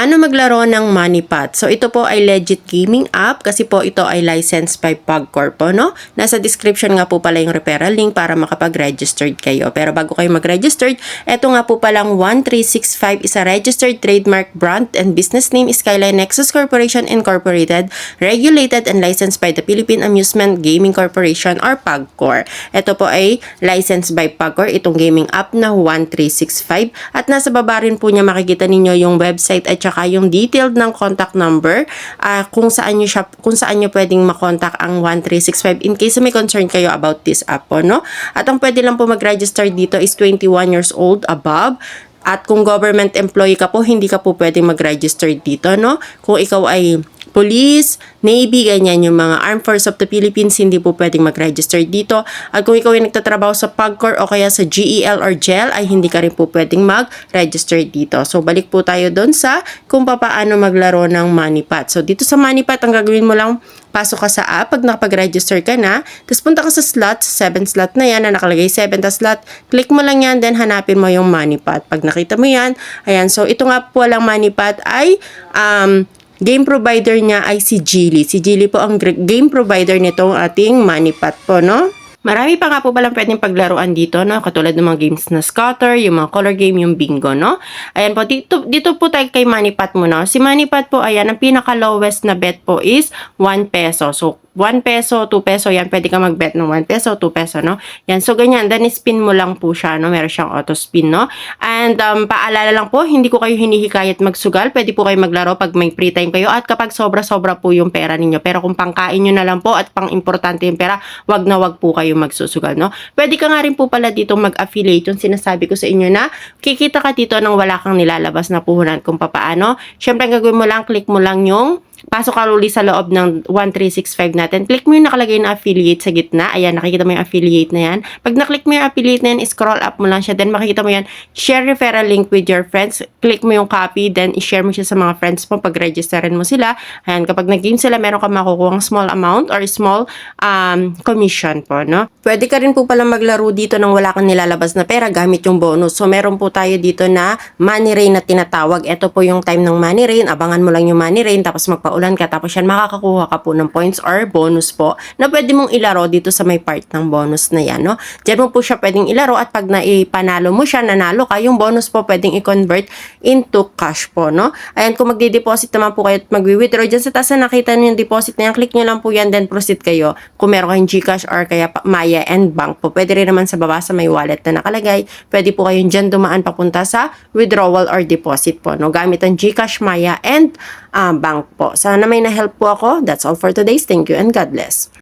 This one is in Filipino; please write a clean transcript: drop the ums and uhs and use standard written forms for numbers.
Paano maglaro ng MoneyPot? So ito po ay legit gaming app kasi po ito ay licensed by PagCorp po, no? Nasa description nga po pala yung referral link para makapag-registered kayo. Pero bago kayo mag-registered, ito nga po palang 1365 is a registered trademark brand and business name is Skyline Nexus Corporation Incorporated, regulated and licensed by the Philippine Amusement Gaming Corporation or PagCorp. Ito po ay licensed by PagCorp, itong gaming app na 1365 at nasa baba rin po niya makikita ninyo yung website at saka yung detailed ng contact number kung saan nyo pwedeng makontak ang 1365 in case may concern kayo about this app po, no? At ang pwede lang po mag-register dito is 21 years old above. At kung government employee ka po, hindi ka po pwedeng mag-register dito, no? Kung ikaw ay police, navy, ganyan yung mga armed force of the Philippines, hindi po pwedeng mag-register dito. At kung ikaw ay nagtatrabaho sa PagCorp o kaya sa GEL or GEL, ay hindi ka rin po pwedeng mag-register dito. So, balik po tayo doon sa kung paano maglaro ng MoneyPot. So, dito sa MoneyPot, ang gagawin mo lang, pasok ka sa app pag nakapag-register ka na, tapos punta ka sa slot, 7 slot na yan, na nakalagay 7 na slot, click mo lang yan, then hanapin mo yung MoneyPot. Pag nakita mo yan, ayan, so ito nga po lang MoneyPot ay, game provider niya ay si Geely. Si Geely po ang game provider nitong ating MoneyPot po, no? Marami pa nga po palang pwedeng paglaruan dito, no? Katulad ng mga games na scatter, yung mga color game, yung bingo, no? Ayan po, dito po tayo kay MoneyPot mo, no? Si MoneyPot po, ayan, ang pinaka-lowest na bet po is 1 peso. So, 1 peso, 2 peso, yan, pwede ka mag-bet ng 1 peso, 2 peso, no? Yan, so ganyan, then spin mo lang po siya, no? Meron siyang auto spin, no? And paalala lang po, hindi ko kayo hinihikayat magsugal, pwede po kayo maglaro pag may free time kayo at kapag sobra-sobra po yung pera ninyo. Pero kung pangkain nyo na lang po at pang-importante yung pera, wag na wag po kayo magsusugal, no? Pwede ka nga rin po pala dito mag-affiliate, yung sinasabi ko sa inyo na kikita ka dito nang wala kang nilalabas na puhunan kung papaano. Syempre, ang gagawin mo lang, click mo lang yung pasok ka uli sa loob ng 1365 natin. Click mo yung nakalagay na affiliate sa gitna. Ayan, nakikita mo yung affiliate na yan. Pag na-click mo yung affiliate na yan, scroll up mo lang siya. Then makikita mo yan, share referral link with your friends. Click mo yung copy, then i-share mo siya sa mga friends mo pag registerin mo sila. Ayan, kapag nag-game sila, meron ka makukuha small amount or small commission po, no? Pwede ka rin po pala maglaro dito nang wala kang nilalabas na pera gamit yung bonus. So, meron po tayo dito na money rain na tinatawag. Ito po yung time ng money rain. Abangan mo lang yung money rain, tapos magpaulan ka, tapos yan makakakuha ka po ng points or bonus po na pwede mong ilaro dito sa may part ng bonus na yan, no? Diyan mo po siya pwedeng ilaro at pag naipanalo mo siya, nanalo ka, yung bonus po pwedeng i-convert into cash po, no? Ayan, kung magde-deposit naman po kayo at magwi-withdraw, dyan sa taas na nakita nyo yung deposit na yan, click nyo lang po yan, then proceed kayo. Kung meron kayong GCash or kaya Maya and Bank po, pwede rin naman sa baba sa may wallet na nakalagay, pwede po kayong dyan dumaan papunta sa withdrawal or deposit po, no? Gamit ang GCash, Maya and Bank po. Sana may na-help po ako. That's all for today. Thank you and God bless.